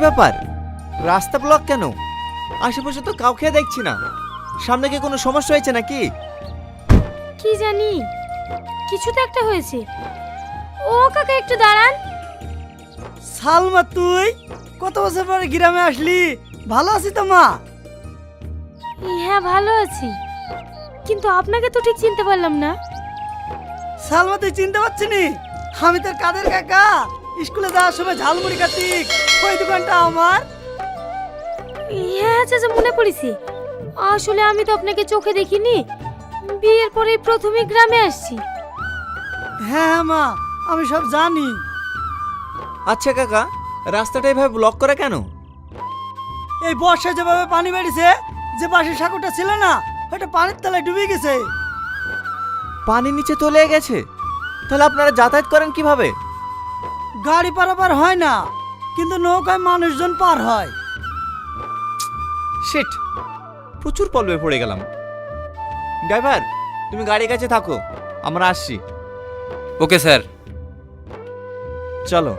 ব্যাপার, রাস্তা ব্লক কেন? আশেপাশে তো কাউকে দেখছি না। সামনে কি কোনো সমস্যা হয়েছে নাকি? কি জানি, কিছু তো একটা হয়েছে। ও কাকা একটু দাঁড়ান। সালমা, তুই কত বছর পরে গ্রামে আসলি? ভালো আছি তো মা? হ্যাঁ ভালো আছি, কিন্তু আপনাকে তো ঠিক চিনতে পারলাম না। সালমা, তুই চিনতে পারছিস নি? আমি তোর কাদের কাকা, স্কুলে যাওয়ার সময় ঝালমুড়ি কাটিক, ওই দোকানটা আমার। হ্যাঁ চাচা, মনে পড়েছে। আসলে আমি তো আপনাকে চোখে দেখিনি, বিয়ের পরেই প্রথমে গ্রামে আসছি। হ্যাঁ হ্যাঁ মা, আমি সব জানি। আচ্ছা কাকা, রাস্তাটা এভাবে ব্লক করে কেন? এই বর্ষায় যেভাবে পানি বেড়েছে, যে পাশের সাঁকোটা ছিল না, ওটা পানির তলায় ডুবে গেছে। পানি নিচে তলে গেছে? তাহলে আপনারা যাতায়াত করেন কিভাবে? গাড়ি পারাপার হয় না, কিন্তু নৌকায় মানুষজন পার হয়। শিট, প্রচুর পলবে পড়ে গেলাম। ড্রাইভার, তুমি গাড়ির কাছে থাকো, আমরা আসছি। Okay sir. চলো।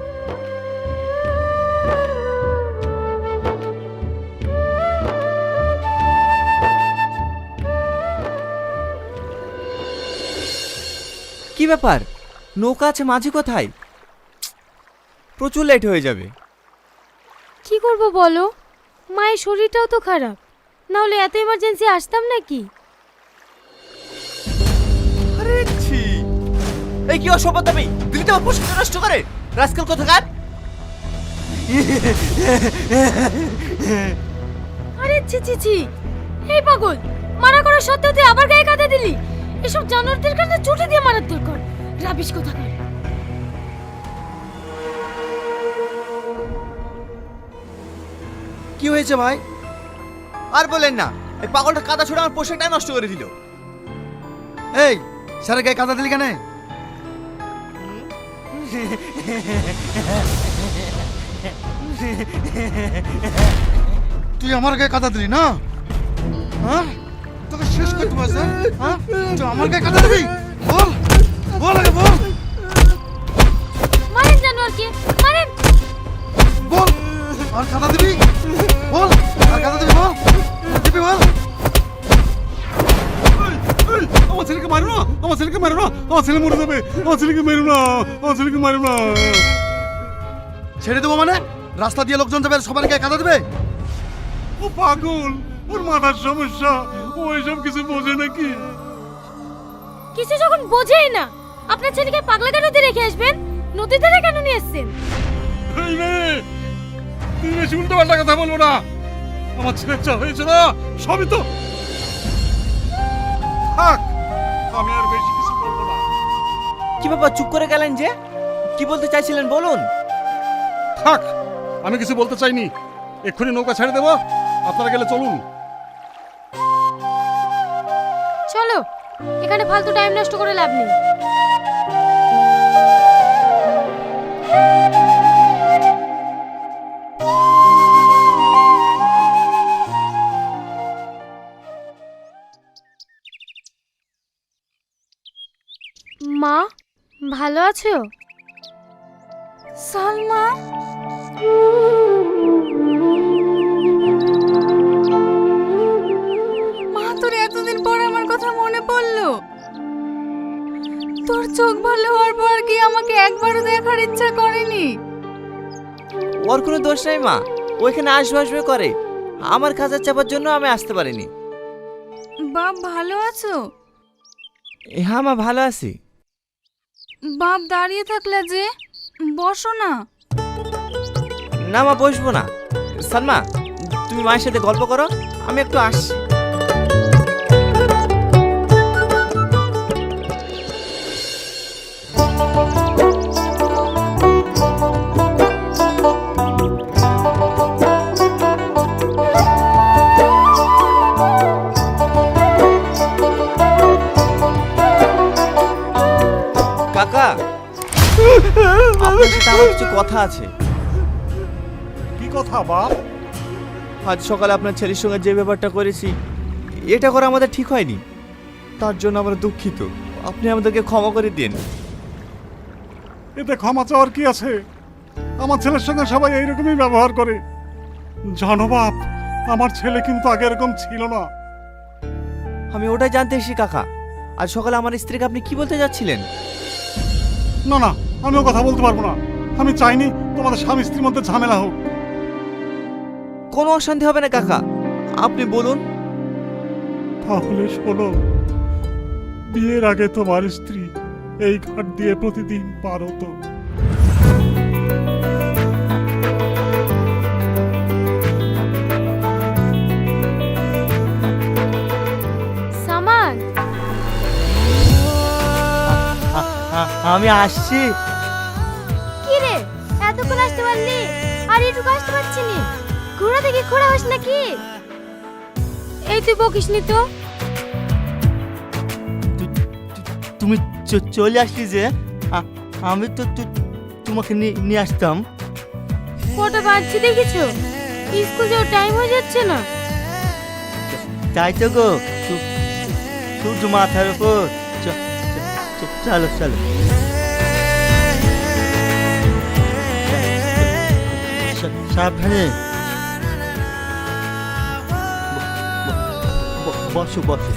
কি ব্যাপার, নৌকা আছে, মাঝি কোথায়? প্রচুর লেট হয়ে যাবে। কি করব বলো, মায়ের শরীরটাও তো খারাপ, না হলে এত ইমার্জেন্সি আসতাম নাকি? আরে ছি, এই কি অসভ্যতামি! দিল্লিতে আমার প্রশ্ন নষ্ট করে রাস্কেল কোথাকার! আরে ছি ছি ছি, এই পাগল, মানা করার সত্ত্বেও তুই আবার গায়ে কাঁদা দিলি। এসব জানোয়ারদের কাছে ছুটি দিয়ে মারার দরকার। রাবিশ কোথাকার! কি হয়েছে ভাই? আর বলেন না, এই পাগলটা কাদা ছুড়ে আমার পোশাকটা নষ্ট করে দিল। এই স্যারের গায়ে কাদা দিলি কেন? তুই আমার গায়ে কাদা দিলি না? হ্যাঁ, তোকে শেষ করে দেবো স্যার। হ্যাঁ, তুই আমার গায়ে কাদা দিবি? বল, বল আগে বল। মারেন জানোয়ারকে, মারেন! বল, আর কাদা দিবি? বল, আর কাদা দিবি? বল, দিবি বল। আমার ছেলেকে মারো না, আমার ছেলেকে মারো না, আমার ছেলে মরে যাবে, আমার ছেলেকে মেরো না, আমার ছেলেকে মারো না। ছেড়ে দেবো মানে? রাস্তা দিয়ে লোকজন যাবে, সবার গায়ে কাদা দেবে? ও পাগল, ওর মাথার সমস্যা, ও এসব কিছু বোঝে নাকি? কিছু যখন বোঝেই না, আপনার ছেলেকে পাগলাকে নদী রেখে আসবেন? নদী ধারে কেন নিয়ে এসেছেন? এই মেয়ে, তুই বেশি উল্টো পাল্টা কথা বলবো না। আমার ছেলের যা হয়েছে না, সবই তো থাক, আমি আর বেশি কিছু বলবো না। কি ব্যাপার, চুপ করে গেলেন যে? কি বলতে চাইছিলেন বলুন। থাক, আমি কিছু বলতে চাইনি। এক্ষুনি নৌকা ছেড়ে দেবো, আপনারা গেলে চলুন। চলো, এখানে ফালতু টাইম নষ্ট করে লাভ নেই। মা, ভালো আছো? সালমা, মা, তোর এতদিন পর আমার কথা মনে পড়লো। তোর চোখ ভালো হওয়ার পর কি আমাকে একবারও দেখার ইচ্ছা করেনি? ওর কোনো দোষ নাই মা, ওইখানে আসবে আসবে করে। আমার কাজের চাপার জন্য আমি আসতে পারিনি। বাপ, ভালো আছো? হ্যাঁ মা, ভালো আছি। বাপ, দাঁড়িয়ে থাকলে যে, বসো না। না মা, বসবো না। সালমা, তুমি মায়ের সাথে গল্প করো, আমি একটু আসছি। কাকা, আপনার সাথে আমার কিছু কথা আছে। কি কথা বাপ? আজ সকালে আপনার ছেলের সঙ্গে যে ব্যাপারটা করেছি, এটা করা আমাদের ঠিক হয়নি। তার জন্য আমরা দুঃখিত, আপনি আমাদেরকে ক্ষমা করে দিন। এতে ক্ষমা চাওয়ার কি আছে? আমার ছেলের সঙ্গে সবাই এইরকমই ব্যবহার করে। জানো বাপ, আমার ছেলে কিন্তু আগে এরকম ছিল না। আমি ওটাই জানতে এসেছি কাকা। আজ সকালে আমার স্ত্রীকে আপনি কি বলতে যাচ্ছিলেন? না না, আমিও কথা বলতে পারবো না। আমি চাইনি তোমাদের স্বামী স্ত্রীর মধ্যে ঝামেলা হোক। কোনো অশান্তি হবে না কাকা, আপনি বলুন। তাহলে শোনো, বিয়ের আগে তোমার স্ত্রী এই ঘাট দিয়ে প্রতিদিন পার হতো। সামান, আমি আসছি। কি রে এতক্ষণ আসতে পারলি আর এটুকু আসতে পারছি নি? ঘোড়া থেকে খোড়া হস নাকি? এই তুই বকিস নি তো। তুমি চলে আসলি যে, আমি তো তোমাকে নিয়ে আসতাম। কটা বাজছে দেখেছো? স্কুল যাওয়ার টাইম হয়ে যাচ্ছে না? তাই তো গো, সূর্য মাথার উপর। চলো চলো। সাবধানে। বসো বসো।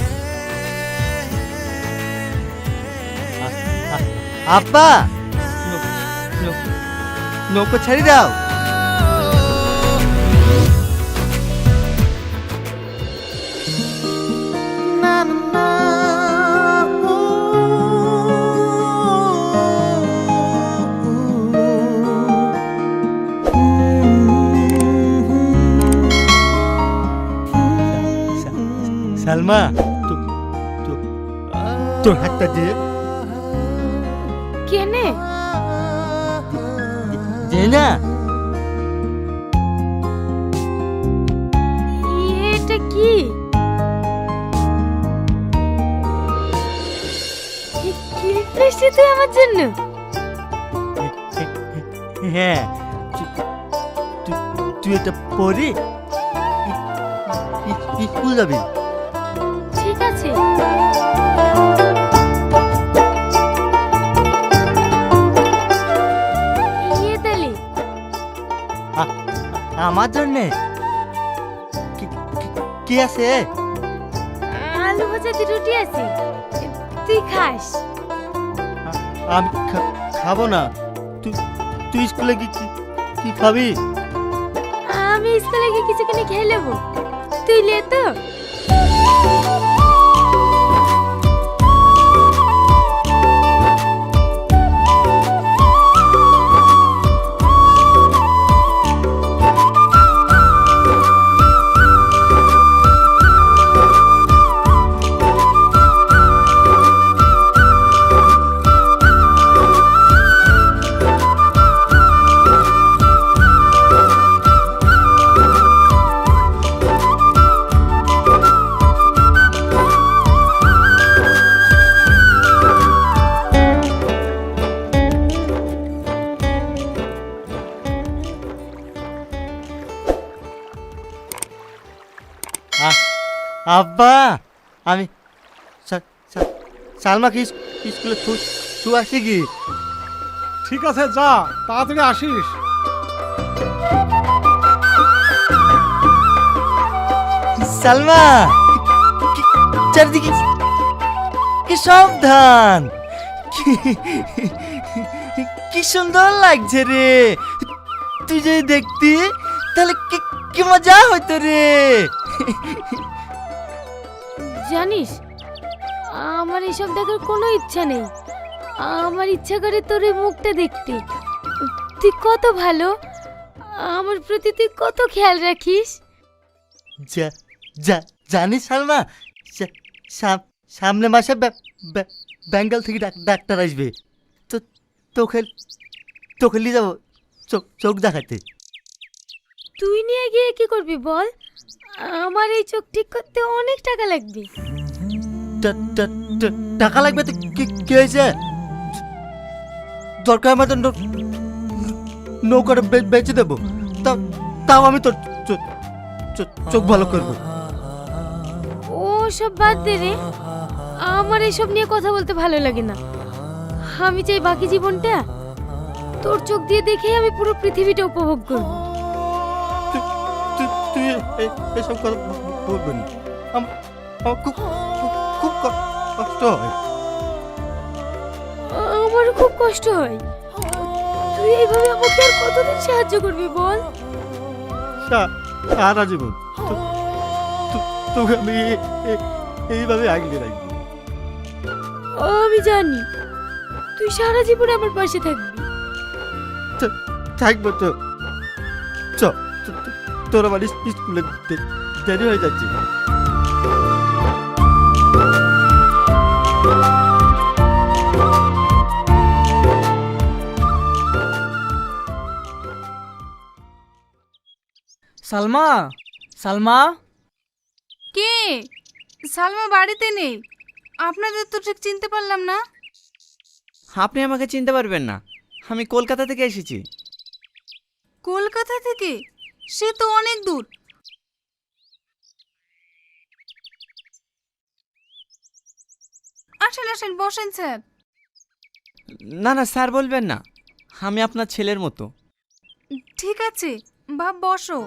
আব্বা, নৌকো ছেড়ে দাও। সালমা, তোর হাতটা দিয়ে। কেনে? দে না। এটা কি? কিনছিস তুই আমার জন্য? হ্যাঁ, তুই এটা পরে স্কুল যাবি। ঠিক আছে। ইয়ে তালি আমার জন্যে কি আছে? আলু ভাজা দিয়ে রুটি আছে, তুই খাস? আমি খাবো না। তুই স্কুলে কি খাবি? আমি স্কুলে গিয়ে কিছুখানি খেয়ে নেবো, তুই লে তো। আব্বা, আমি সালমাকে স্কুলে তুই আসি কি? ঠিক আছে, যা, তাড়াতাড়ি আসিস। সালমা, চারিদিকে কি সাবধান, কি সুন্দর লাগছে রে। তুই যদি দেখতি তাহলে কি মজা হইতো রে। জানিস, আমার এসব দেখার কোনো ইচ্ছা নেই। আমার ইচ্ছা করে তোর এই মুখটা দেখতে। তুই কত ভালো, আমার প্রতি তুই কত খেয়াল রাখিস। জানিস সালমা, সামনে মাসে বেঙ্গল থেকে ডাক্তার আসবে, তো তোকে নিয়ে যাবো চোখ দেখাতে। তুই নিয়ে গিয়ে কি করবি বল? আমার এই চোখ ঠিক করতে অনেক টাকা লাগবে। টাকা লাগবে তো কি হয়েছে? দরকার মতো নৌকাটা বেচে দেবো, তাও আমি তোর চোখ ভালো করবো। ও সব বাদ দে রে, আমার এইসব নিয়ে কথা বলতে ভালো লাগে না। আমি চাই বাকি জীবনটা তোর চোখ দিয়ে দেখেই আমি পুরো পৃথিবীটা উপভোগ করব। এসব কথা বলবেন না। আমার আমার খুব খুব খুব কষ্ট হয়। আমারও খুব কষ্ট হয়। তুই এইভাবে আমাকে আর কতদিন সাহায্য করবি বল? সারা জীবন তোকে আমি এইভাবে আগলে রাখবো। আমি জানি তুই সারা জীবন আমার পাশে থাকবি। থাকবো তো। চ তোর আমার স্কুলে দেরি হয়ে যাচ্ছে। সালমা, সালমা, কে? সালমা বাড়িতে নেই। আপনাদের তো ঠিক চিনতে পারলাম না। আপনি আমাকে চিনতে পারবেন না, আমি কলকাতা থেকে এসেছি। কলকাতা থেকে? সে তো অনেক দূর। আসেন আসেন, বসেন স্যার। না না স্যার বলবেন না, আমি আপনার ছেলের মতো। ঠিক আছে বাপ, বসো।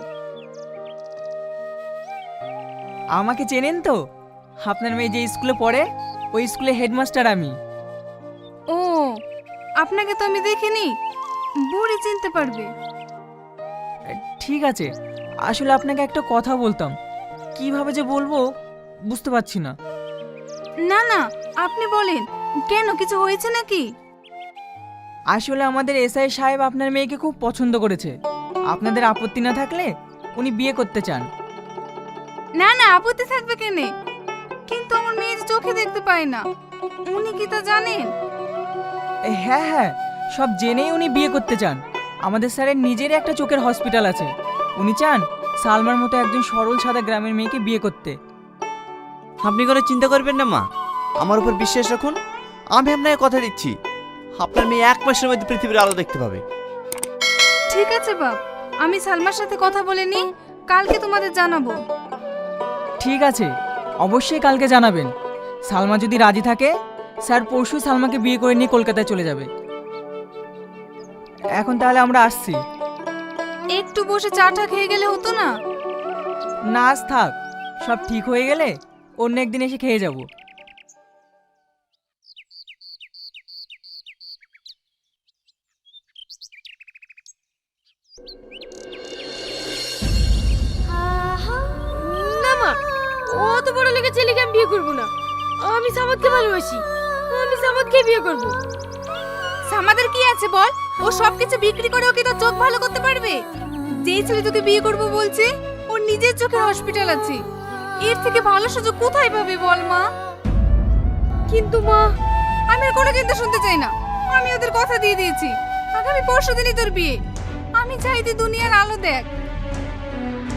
আমাকে চেনেন তো? আপনার মেয়ে যে স্কুলে পড়ে ওই স্কুলে হেডমাস্টার আমি। ও, আপনাকে তো আমি দেখিনি, বুড়ি চিনতে পারবে। ঠিক আছে, আসলে আপনাকে একটা কথা বলতাম, কিভাবে যে বলবো বুঝতে পারছি না। না না, আপনি বলেন, কেন কিছু হয়েছে নাকি? আসলে আমাদের এসআই সাহেব আপনার মেয়েকে খুব পছন্দ করেছে। আপনাদের আপত্তি না থাকলে উনি বিয়ে করতে চান। না না, আপত্তি থাকবে কেনে? কিন্তু আমার মেয়ে যে চোখে দেখতে পায় না, উনি কি তা জানেন? হ্যাঁ হ্যাঁ, সব জেনেই উনি বিয়ে করতে চান। আমাদের স্যারের নিজেরই একটা চোখের হসপিটাল আছে। উনি চান সালমার মতো একজন সরল সাদা গ্রামের মেয়েকে বিয়ে করতে। আপনি কোনো চিন্তা করবেন না মা, আমার উপর বিশ্বাস রাখুন। আমি আপনাকে কথা দিচ্ছি, আপনার মেয়ে 1 মাসের মধ্যে পৃথিবীর আলো দেখতে পাবে। ঠিক আছে বাপ, আমি সালমার সাথে কথা বলে নি, কালকে তোমাদের জানাবো। ঠিক আছে, অবশ্যই কালকে জানাবেন। সালমা যদি রাজি থাকে স্যার পরশু সালমাকে বিয়ে করে নিয়ে কলকাতায় চলে যাবে। এখন তাহলে আমরা আসছি। একটু বসে চাটা খেয়ে গেলে হতো না? না আজ থাক, সব ঠিক হয়ে গেলে অন্য একদিন এসে খেয়ে যাব। না মা, অত বড় লোকের ছেলেকে আমি বিয়ে করবো না। আমি সামাদকে ভালোবাসি, আমি সামাদকে বিয়ে করবো। আমাদের কি আছে বল? ও সবকিছু বিক্রি করে ওকে তো চোখ ভালো করতে পারবে। যেই ছেলে তোকে বিয়ে করবো বলছে, ওর নিজের চোখে হসপিটাল আছে। এর থেকে ভালো সুযোগ কোথায় পাবে বল মা? কিন্তু মা, আমি আর কোনো কিন্তু শুনতে চাই না। আমি ওদের কথা দিয়ে দিয়েছি, আগামী পরশু দিনই তোর বিয়ে। আমি চাই তুই দুনিয়ার আলো দেখ।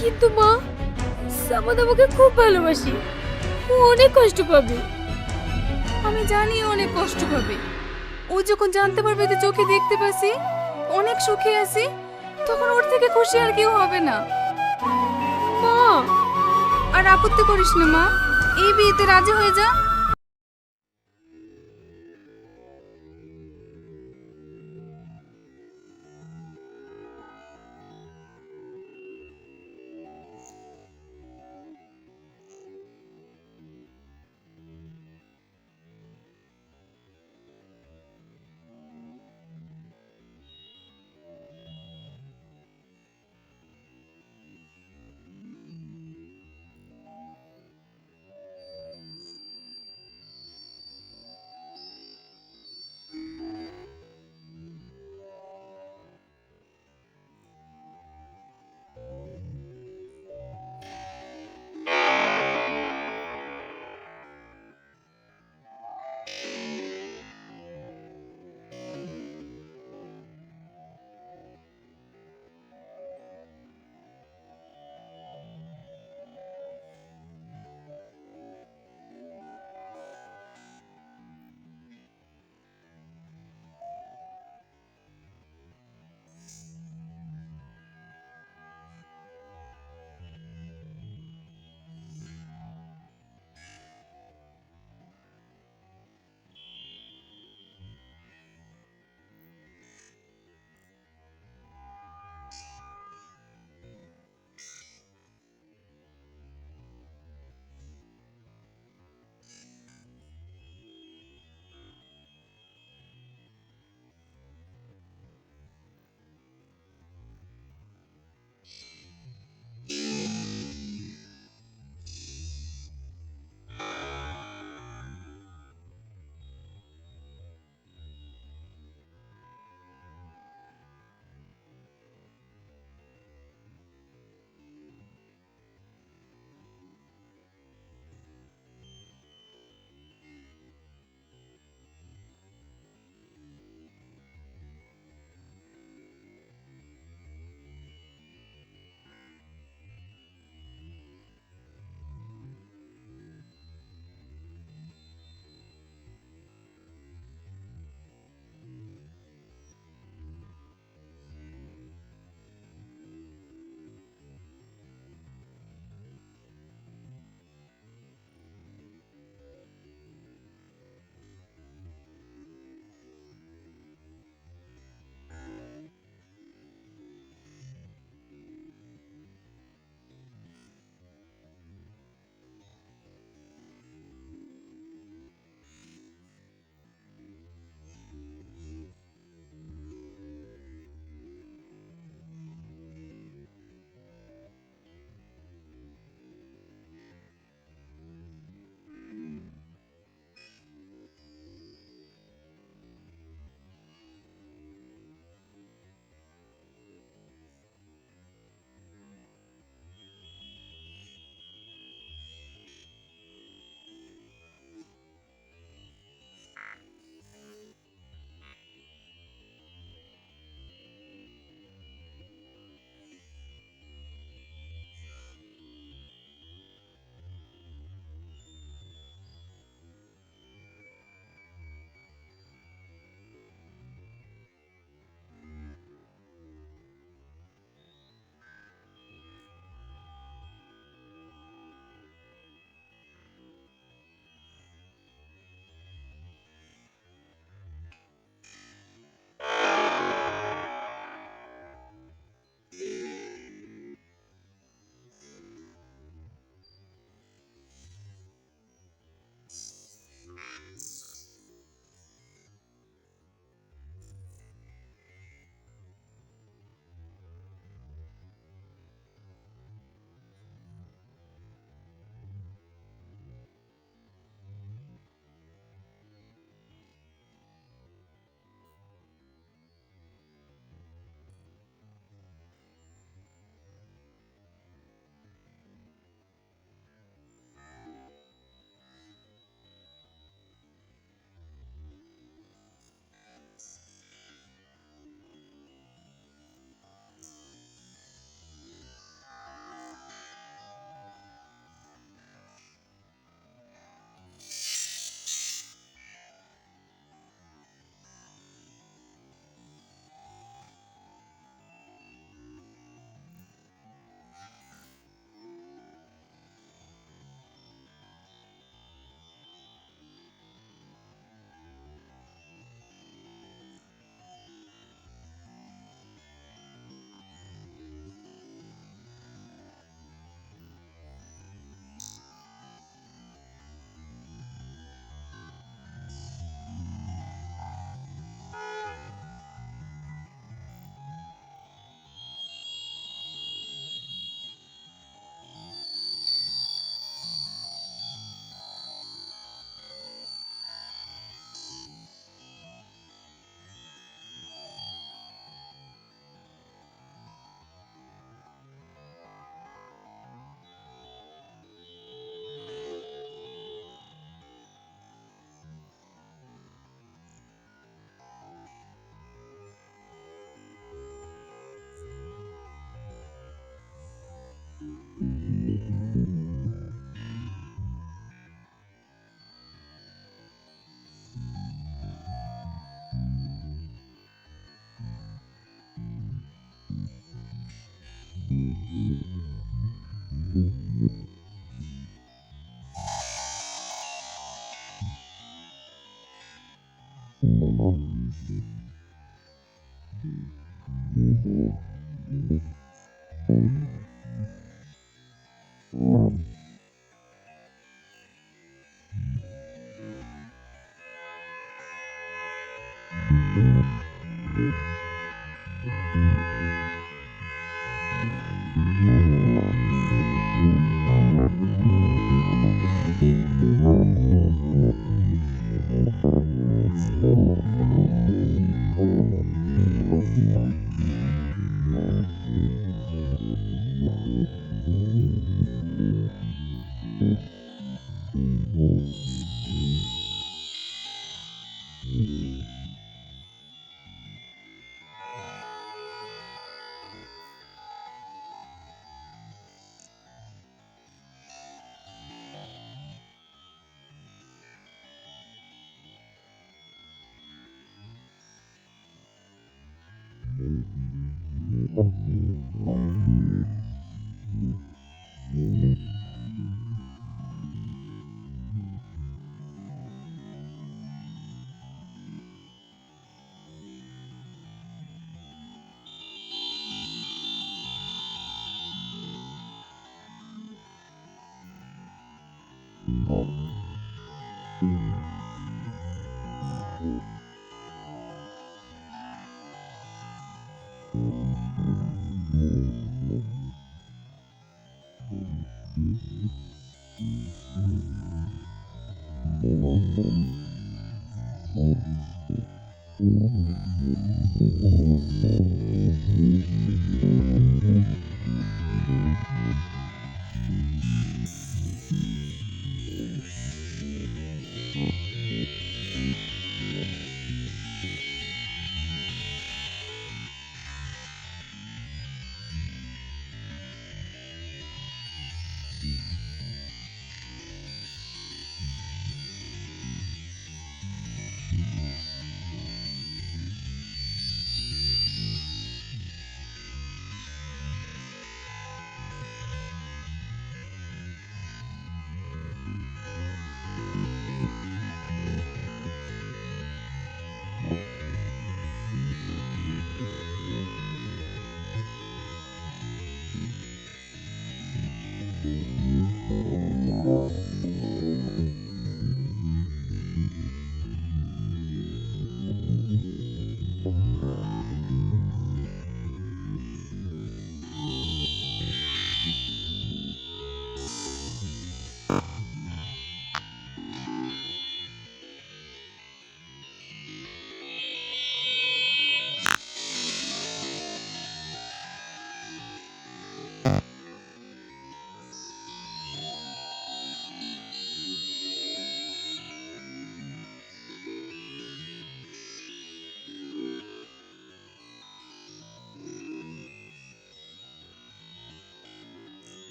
কিন্তু মা, সামাদ আমাকে খুব ভালোবাসি, ও অনেক কষ্ট পাবে। আমি জানি ও অনেক কষ্ট পাবে। ও যখন জানতে পারবে যে চোখে দেখতে পাচ্ছি, অনেক সুখে আছি, তখন ওর থেকে খুশি আর কেউ হবে না। মা, আর আপত্তি করিস না মা, এই বিয়েতে রাজি হয়ে যা।